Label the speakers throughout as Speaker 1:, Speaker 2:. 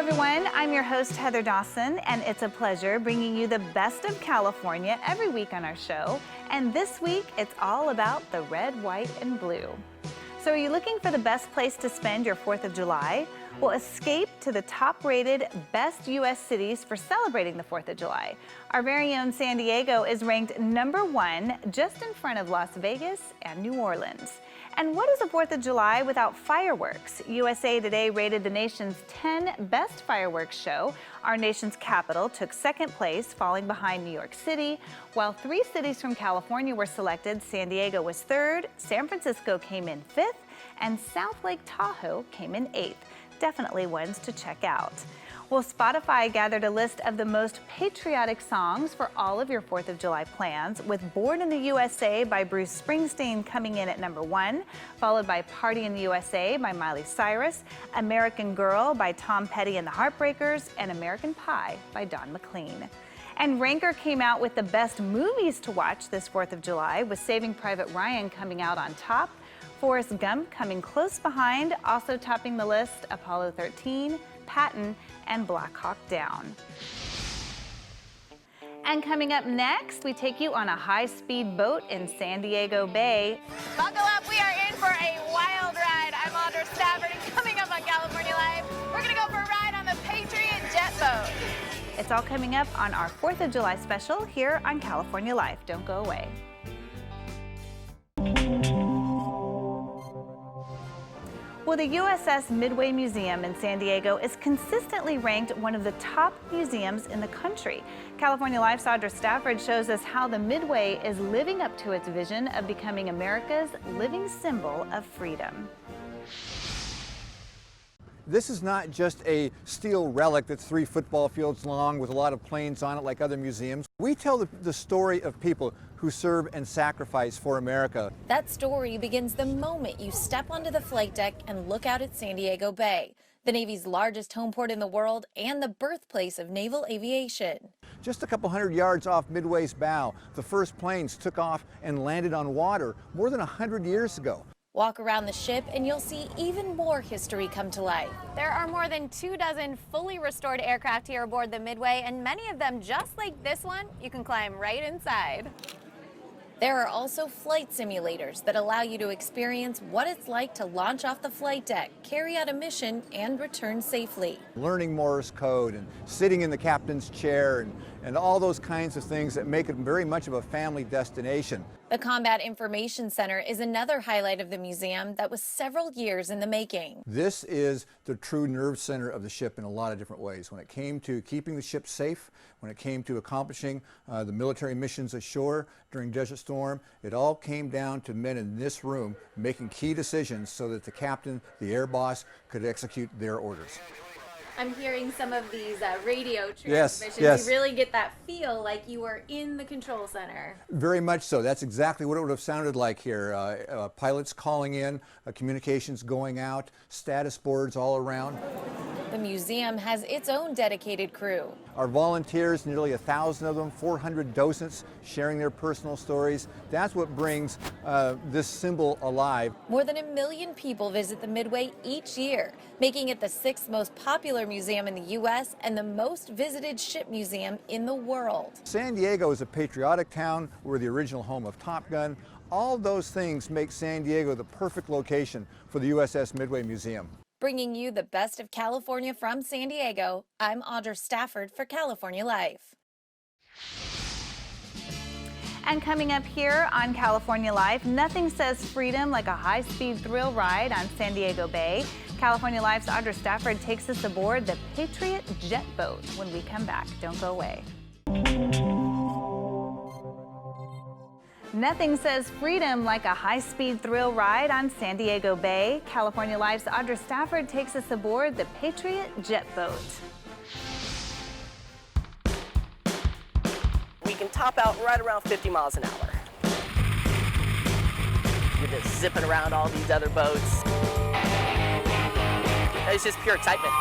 Speaker 1: everyone, I'm your host Heather Dawson, and it's a pleasure bringing you the best of California every week on our show. And this week, it's all about the red, white, and blue. So are you looking for the best place to spend your 4th of July? Well, escape to the top-rated best U.S. cities for celebrating the 4th of July. Our very own San Diego is ranked #1, just in front of Las Vegas and New Orleans. And what is a 4th of July without fireworks? USA Today rated the nation's 10 best fireworks show. Our nation's capital took second place, falling behind New York City. While 3 cities from California were selected, San Diego was 3rd, San Francisco came in 5th, and South Lake Tahoe came in 8th. Definitely ones to check out. Well, Spotify gathered a list of the most patriotic songs for all of your 4th of July plans, with Born in the USA by Bruce Springsteen coming in at #1, followed by Party in the USA by Miley Cyrus, American Girl by Tom Petty and the Heartbreakers, and American Pie by Don McLean. And Ranker came out with the best movies to watch this 4th of July, with Saving Private Ryan coming out on top, Forrest Gump coming close behind, also topping the list, Apollo 13, Patton, and Black Hawk Down. And coming up next, we take you on a high-speed boat in San Diego Bay.
Speaker 2: Buckle up, we are in for a wild ride. I'm Audra, Stafford, and coming up on California Live, we're gonna go for a ride on the Patriot Jet Boat.
Speaker 1: It's all coming up on our 4th of July special here on California Live. Don't go away. Well, the USS Midway Museum in San Diego is consistently ranked one of the top museums in the country. California Life's Audra Stafford shows us how the Midway is living up to its vision of becoming America's living symbol of freedom.
Speaker 3: This is not just a steel relic that's 3 football fields long with a lot of planes on it like other museums. We tell the story of people who serve and sacrifice for America.
Speaker 4: That story begins the moment you step onto the flight deck and look out at San Diego Bay, the Navy's largest home port in the world and the birthplace of naval aviation.
Speaker 3: Just a couple hundred yards off Midway's bow, the first planes took off and landed on water more than 100 years ago.
Speaker 4: Walk around the ship and you'll see even more history come to life.
Speaker 2: There are more than 24 fully restored aircraft here aboard the Midway, and many of them, just like this one, you can climb right inside.
Speaker 4: There are also flight simulators that allow you to experience what it's like to launch off the flight deck, carry out a mission, and return safely.
Speaker 3: Learning Morse code and sitting in the captain's chair and all those kinds of things that make it very much of a family destination.
Speaker 4: The Combat Information Center is another highlight of the museum that was several years in the making.
Speaker 3: This is the true nerve center of the ship in a lot of different ways. When it came to keeping the ship safe, when it came to accomplishing the military missions ashore during Desert Storm, it all came down to men in this room making key decisions so that the captain, the air boss, could execute their orders.
Speaker 2: I'm hearing some of these radio transmissions.
Speaker 3: Yes.
Speaker 2: You really get that feel like you are in the control center.
Speaker 3: Very much so. That's exactly what it would have sounded like here. Pilots calling in, communications going out, status boards all around.
Speaker 4: The museum has its own dedicated crew.
Speaker 3: Our volunteers, nearly 1,000 of them, 400 docents sharing their personal stories. That's what brings this symbol alive.
Speaker 4: More than 1 million people visit the Midway each year, making it the 6th most popular museum in the U.S. and the most visited ship museum in the world.
Speaker 3: San Diego is a patriotic town. We're the original home of Top Gun. All those things make San Diego the perfect location for the USS Midway Museum.
Speaker 4: Bringing you the best of California from San Diego, I'm Audra Stafford for California Life.
Speaker 1: And coming up here on California Live, nothing says freedom like a high-speed thrill ride on San Diego Bay. California Live's Audra Stafford takes us aboard the Patriot Jet Boat when we come back. Don't go away. Nothing says freedom like a high-speed thrill ride on San Diego Bay. California Live's Audra Stafford takes us aboard the Patriot Jet Boat.
Speaker 5: We can top out right around 50 miles an hour. You're just zipping around all these other boats. It's just pure excitement.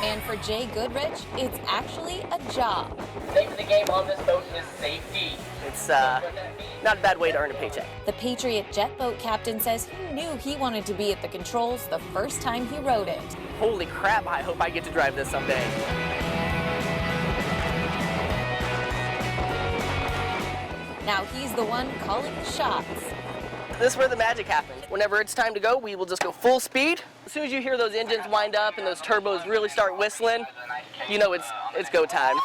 Speaker 4: And for Jay Goodrich, it's actually a job.
Speaker 5: The name of the game on this boat is safety. It's not a bad way to earn a paycheck.
Speaker 4: The Patriot Jet Boat captain says he knew he wanted to be at the controls the first time he rode it.
Speaker 5: Holy crap, I hope I get to drive this someday.
Speaker 4: Now he's the one calling the shots.
Speaker 5: This is where the magic happens. Whenever it's time to go, we will just go full speed. As soon as you hear those engines wind up and those turbos really start whistling, you know it's go time.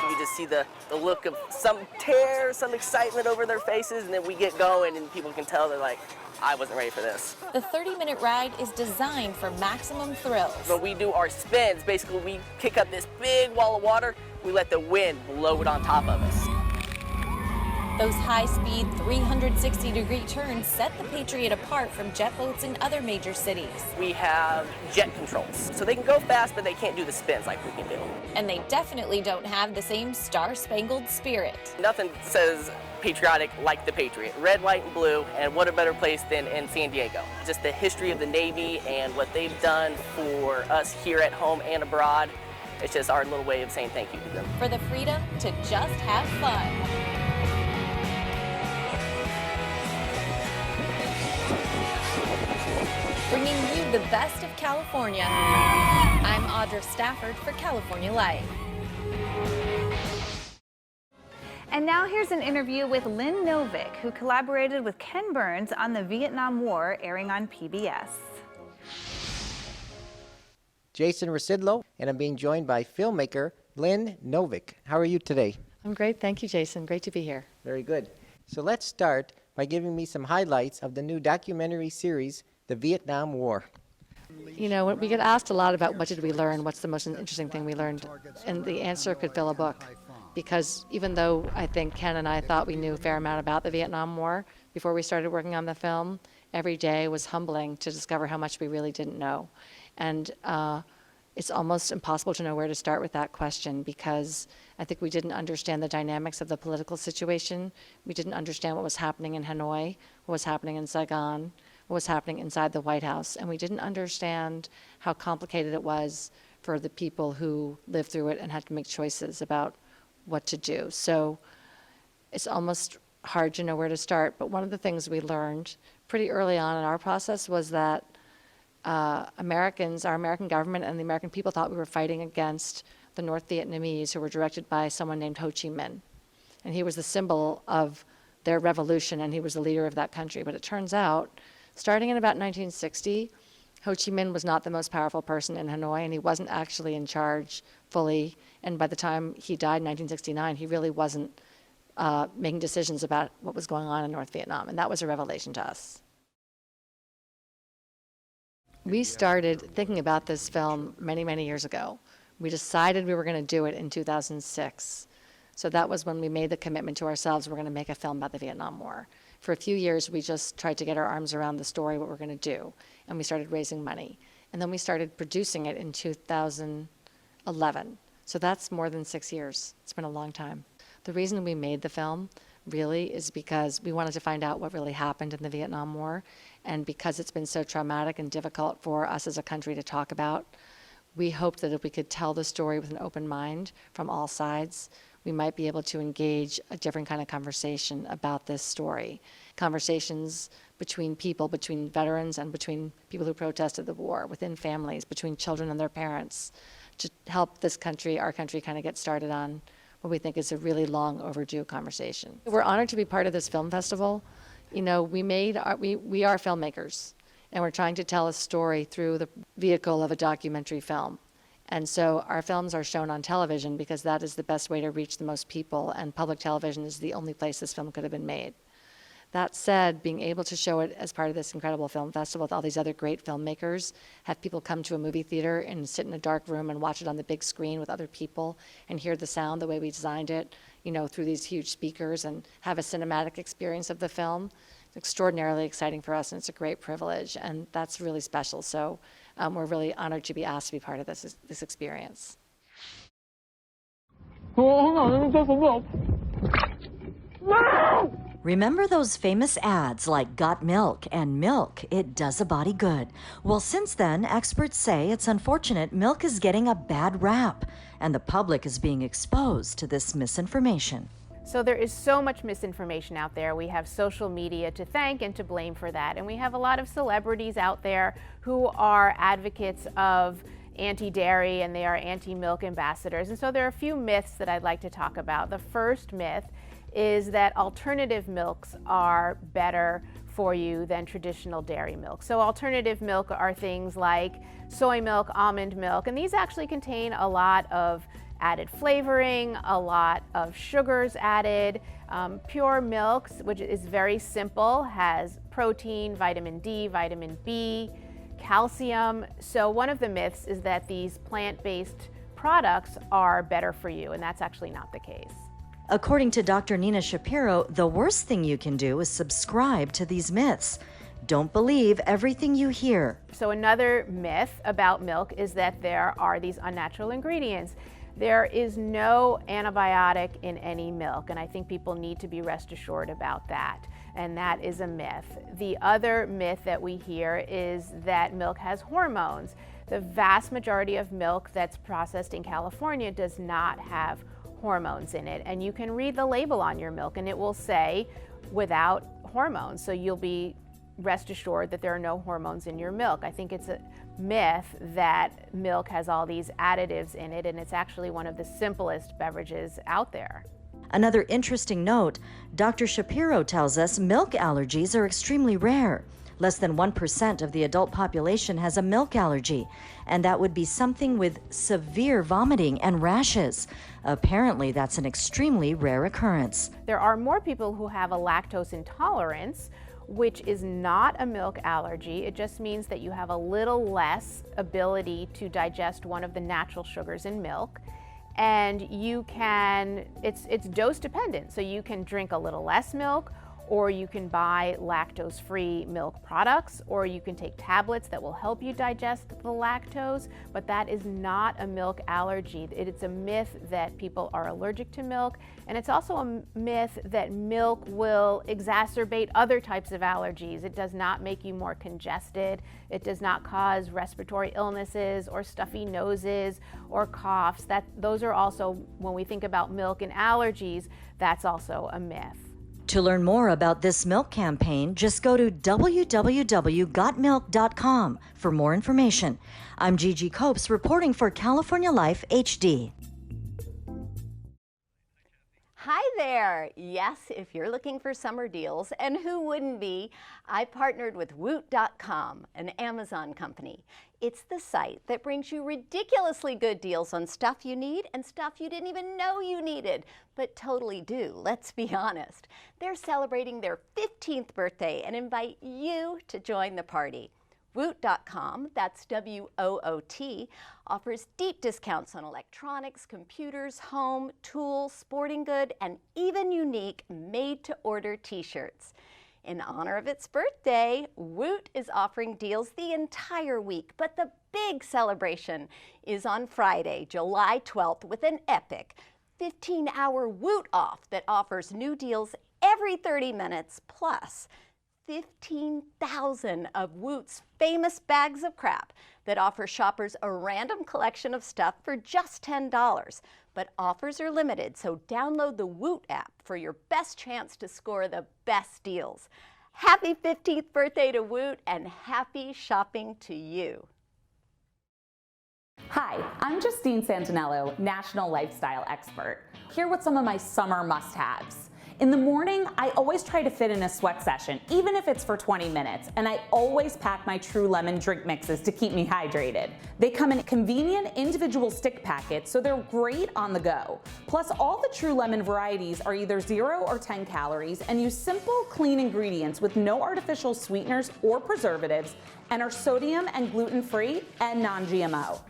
Speaker 5: You just see the look of some terror, some excitement over their faces, and then we get going and people can tell they're like, I wasn't ready for this.
Speaker 4: The 30-minute ride is designed for maximum thrills.
Speaker 5: When we do our spins, basically we kick up this big wall of water, we let the wind blow it on top of us.
Speaker 4: Those high-speed 360-degree turns set the Patriot apart from jet boats in other major cities.
Speaker 5: We have jet controls, so they can go fast, but they can't do the spins like we can do.
Speaker 4: And they definitely don't have the same star-spangled spirit.
Speaker 5: Nothing says patriotic like the Patriot. Red, white, and blue, and what a better place than in San Diego. Just the history of the Navy and what they've done for us here at home and abroad. It's just our little way of saying thank you to them.
Speaker 4: For the freedom to just have fun. Bringing you the best of California. I'm Audra Stafford for California Life.
Speaker 1: And now here's an interview with Lynn Novick, who collaborated with Ken Burns on the Vietnam War, airing on PBS.
Speaker 6: Jason Residlo, and I'm being joined by filmmaker Lynn Novick. How are you today?
Speaker 7: I'm great, thank you, Jason. Great to be here.
Speaker 6: Very good. So let's start by giving me some highlights of the new documentary series, The Vietnam War.
Speaker 7: You know, we get asked a lot about what did we learn, what's the most interesting thing we learned, and the answer could fill a book. Because even though I think Ken and I thought we knew a fair amount about the Vietnam War before we started working on the film, every day was humbling to discover how much we really didn't know. And it's almost impossible to know where to start with that question, because I think we didn't understand the dynamics of the political situation. We didn't understand what was happening in Hanoi, what was happening in Saigon, what was happening inside the White House, and we didn't understand how complicated it was for the people who lived through it and had to make choices about what to do. So it's almost hard to know where to start, but one of the things we learned pretty early on in our process was that Americans, our American government and the American people thought we were fighting against the North Vietnamese, who were directed by someone named Ho Chi Minh. And he was the symbol of their revolution, and he was the leader of that country. But it turns out, starting in about 1960, Ho Chi Minh was not the most powerful person in Hanoi, and he wasn't actually in charge fully. And by the time he died in 1969, he really wasn't making decisions about what was going on in North Vietnam. And that was a revelation to us. We started thinking about this film many, many years ago. We decided we were going to do it in 2006. So that was when we made the commitment to ourselves, we're going to make a film about the Vietnam War. For a few years, we just tried to get our arms around the story, what we're going to do. And we started raising money. And then we started producing it in 2011. So that's more than 6 years. It's been a long time. The reason we made the film really is because we wanted to find out what really happened in the Vietnam War. And because it's been so traumatic and difficult for us as a country to talk about, we hoped that if we could tell the story with an open mind from all sides, we might be able to engage a different kind of conversation about this story. Conversations between people, between veterans and between people who protested the war, within families, between children and their parents, to help this country, our country, kind of get started on what we think is a really long overdue conversation. We're honored to be part of this film festival. You know, we are filmmakers, and we're trying to tell a story through the vehicle of a documentary film. And so our films are shown on television because that is the best way to reach the most people, and public television is the only place this film could have been made. That said, being able to show it as part of this incredible film festival with all these other great filmmakers, have people come to a movie theater and sit in a dark room and watch it on the big screen with other people and hear the sound the way we designed it, you know, through these huge speakers, and have a cinematic experience of the film, it's extraordinarily exciting for us, and it's a great privilege, and that's really special. So we're really honored to be asked to be part of this experience.
Speaker 8: Remember those famous ads like "Got Milk" and "Milk, it does a body good"? Well, since then, experts say it's unfortunate milk is getting a bad rap, and the public is being exposed to this misinformation.
Speaker 2: So there is so much misinformation out there. We have social media to thank and to blame for that. And we have a lot of celebrities out there who are advocates of anti-dairy and they are anti-milk ambassadors. And so there are a few myths that I'd like to talk about. The first myth is that alternative milks are better for you than traditional dairy milk. So alternative milk are things like soy milk, almond milk, and these actually contain a lot of added flavoring, a lot of sugars added. Pure milk, which is very simple, has protein, vitamin D, vitamin B, calcium. So one of the myths is that these plant-based products are better for you, and that's actually not the case.
Speaker 8: According to Dr. Nina Shapiro, the worst thing you can do is subscribe to these myths. Don't believe everything you hear.
Speaker 2: So another myth about milk is that there are these unnatural ingredients. There is no antibiotic in any milk, and I think people need to be rest assured about that, and that is a myth. The other myth that we hear is that milk has hormones. The vast majority of milk that's processed in California does not have hormones in it, and you can read the label on your milk and it will say without hormones, so you'll be rest assured that there are no hormones in your milk. I think it's a myth that milk has all these additives in it, and it's actually one of the simplest beverages out there.
Speaker 8: Another interesting note, Dr. Shapiro tells us milk allergies are extremely rare. Less than 1% of the adult population has a milk allergy, and that would be something with severe vomiting and rashes. Apparently, that's an extremely rare occurrence.
Speaker 2: There are more people who have a lactose intolerance, which is not a milk allergy. It just means that you have a little less ability to digest one of the natural sugars in milk. And you can, it's dose dependent. So you can drink a little less milk, or you can buy lactose-free milk products, or you can take tablets that will help you digest the lactose, but that is not a milk allergy. It's a myth that people are allergic to milk, and it's also a myth that milk will exacerbate other types of allergies. It does not make you more congested. It does not cause respiratory illnesses or stuffy noses or coughs. Those are also, when we think about milk and allergies, that's also a myth.
Speaker 8: To learn more about this milk campaign, just go to www.gotmilk.com for more information. I'm Gigi Copes reporting for California Life HD.
Speaker 9: Hi there. Yes, if you're looking for summer deals, and who wouldn't be, I partnered with Woot.com, an Amazon company. It's the site that brings you ridiculously good deals on stuff you need and stuff you didn't even know you needed, but totally do, let's be honest. They're celebrating their 15th birthday and invite you to join the party. Woot.com, that's W-O-O-T, offers deep discounts on electronics, computers, home, tools, sporting good, and even unique made-to-order t-shirts. In honor of its birthday, Woot is offering deals the entire week, but the big celebration is on Friday, July 12th, with an epic 15-hour Woot off that offers new deals every 30 minutes, plus 15,000 of Woot's famous bags of crap that offer shoppers a random collection of stuff for just $10. But offers are limited, so download the Woot app for your best chance to score the best deals. Happy 15th birthday to Woot, and happy shopping to you.
Speaker 10: Hi, I'm Justine Santaniello, National Lifestyle Expert, here with some of my summer must-haves. In the morning, I always try to fit in a sweat session, even if it's for 20 minutes, and I always pack my True Lemon drink mixes to keep me hydrated. They come in convenient individual stick packets, so they're great on the go. Plus, all the True Lemon varieties are either 0 or 10 calories and use simple, clean ingredients with no artificial sweeteners or preservatives, and are sodium and gluten-free and non-GMO.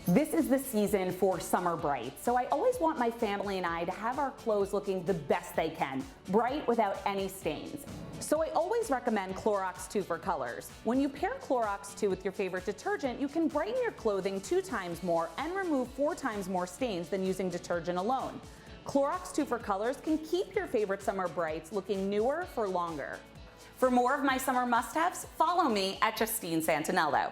Speaker 10: This is the season for summer bright, so I always want my family and I to have our clothes looking the best they can, bright without any stains. So I always recommend Clorox 2 for colors. When you pair Clorox 2 with your favorite detergent, you can brighten your clothing 2 times more and remove 4 times more stains than using detergent alone. Clorox 2 for Colors can keep your favorite summer brights looking newer for longer. For more of my summer must-haves, follow me at Justine Santaniello.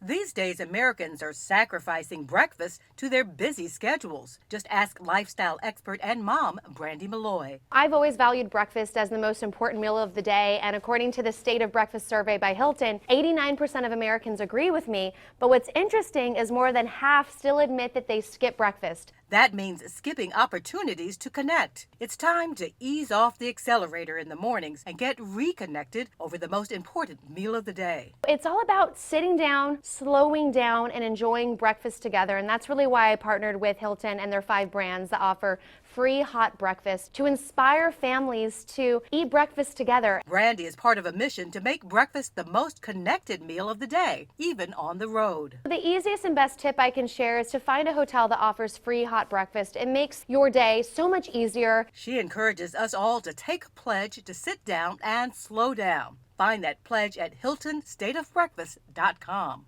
Speaker 11: These days, Americans are sacrificing breakfast to their busy schedules. Just ask lifestyle expert and mom, Brandy Malloy.
Speaker 12: I've always valued breakfast as the most important meal of the day, and according to the State of Breakfast survey by Hilton, 89% of Americans agree with me. But what's interesting is more than half still admit that they skip breakfast.
Speaker 11: That means skipping opportunities to connect. It's time to ease off the accelerator in the mornings and get reconnected over the most important meal of the day.
Speaker 12: It's all about sitting down, slowing down, and enjoying breakfast together. And that's really why I partnered with Hilton and their 5 brands that offer free hot breakfast to inspire families to eat breakfast together.
Speaker 11: Brandy is part of a mission to make breakfast the most connected meal of the day, even on the road.
Speaker 12: The easiest and best tip I can share is to find a hotel that offers free hot breakfast. It makes your day so much easier.
Speaker 11: She encourages us all to take a pledge to sit down and slow down. Find that pledge at HiltonStateofBreakfast.com.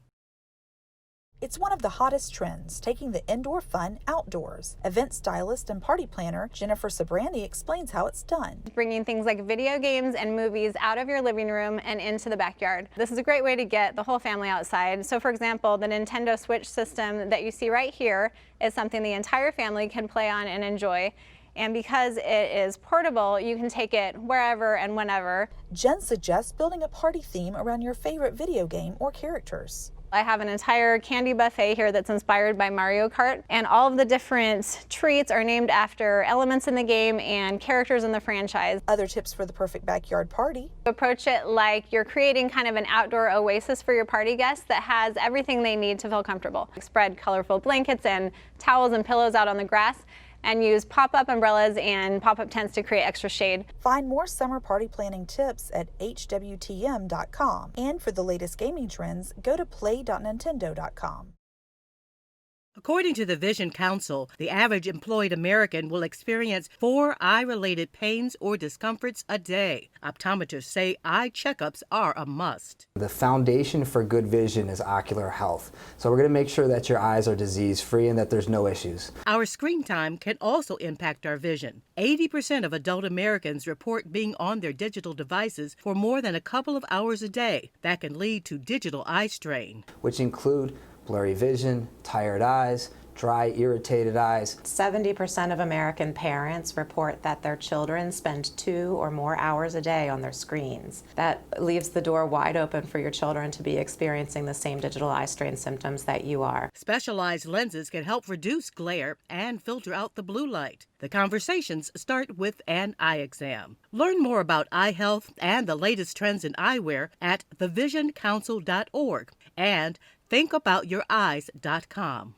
Speaker 13: It's one of the hottest trends, taking the indoor fun outdoors. Event stylist and party planner Jennifer Sabrani explains how it's done.
Speaker 14: Bringing things like video games and movies out of your living room and into the backyard. This is a great way to get the whole family outside. So for example, the Nintendo Switch system that you see right here is something the entire family can play on and enjoy. And because it is portable, you can take it wherever and whenever.
Speaker 13: Jen suggests building a party theme around your favorite video game or characters.
Speaker 14: I have an entire candy buffet here that's inspired by Mario Kart, and all of the different treats are named after elements in the game and characters in the franchise.
Speaker 13: Other tips for the perfect backyard party.
Speaker 14: Approach it like you're creating kind of an outdoor oasis for your party guests that has everything they need to feel comfortable. Spread colorful blankets and towels and pillows out on the grass, and use pop-up umbrellas and pop-up tents to create extra shade.
Speaker 13: Find more summer party planning tips at hwtm.com. And for the latest gaming trends, go to play.nintendo.com.
Speaker 11: According to the Vision Council, the average employed American will experience 4 eye-related pains or discomforts a day. Optometrists say eye checkups are a must.
Speaker 15: The foundation for good vision is ocular health. So we're going to make sure that your eyes are disease-free and that there's no issues.
Speaker 11: Our screen time can also impact our vision. 80% of adult Americans report being on their digital devices for more than a couple of hours a day. That can lead to digital eye strain,
Speaker 15: which include blurry vision, tired eyes, dry, irritated eyes.
Speaker 16: 70% of American parents report that their children spend 2 or more hours a day on their screens. That leaves the door wide open for your children to be experiencing the same digital eye strain symptoms that you are.
Speaker 11: Specialized lenses can help reduce glare and filter out the blue light. The conversations start with an eye exam. Learn more about eye health and the latest trends in eyewear at thevisioncouncil.org and thinkaboutyouryeyes.com.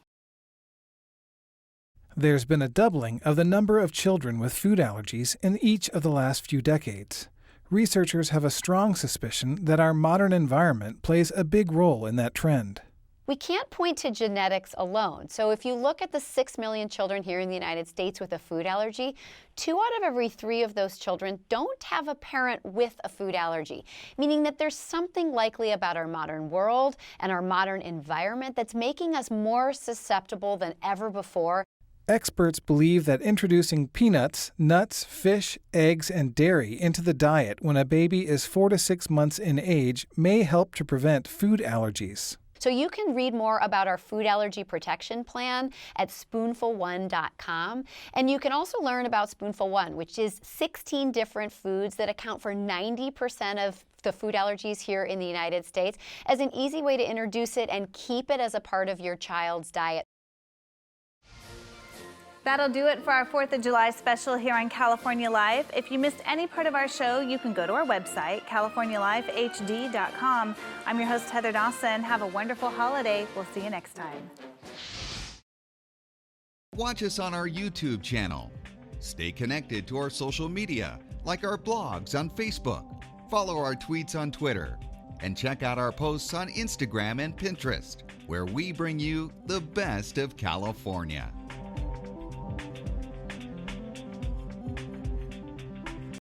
Speaker 17: There's been a doubling of the number of children with food allergies in each of the last few decades. Researchers have a strong suspicion that our modern environment plays a big role in that trend.
Speaker 18: We can't point to genetics alone. So if you look at the 6 million children here in the United States with a food allergy, 2 out of every 3 of those children don't have a parent with a food allergy, meaning that there's something likely about our modern world and our modern environment that's making us more susceptible than ever before.
Speaker 17: Experts believe that introducing peanuts, nuts, fish, eggs, and dairy into the diet when a baby is 4 to 6 months in age may help to prevent food allergies.
Speaker 18: So you can read more about our food allergy protection plan at spoonful1.com. And you can also learn about Spoonful One, which is 16 different foods that account for 90% of the food allergies here in the United States, as an easy way to introduce it and keep it as a part of your child's diet.
Speaker 1: That'll do it for our 4th of July special here on California Live. If you missed any part of our show, you can go to our website, californialivehd.com. I'm your host, Heather Dawson. Have a wonderful holiday. We'll see you next time.
Speaker 19: Watch us on our YouTube channel. Stay connected to our social media, like our blogs on Facebook. Follow our tweets on Twitter. And check out our posts on Instagram and Pinterest, where we bring you the best of California.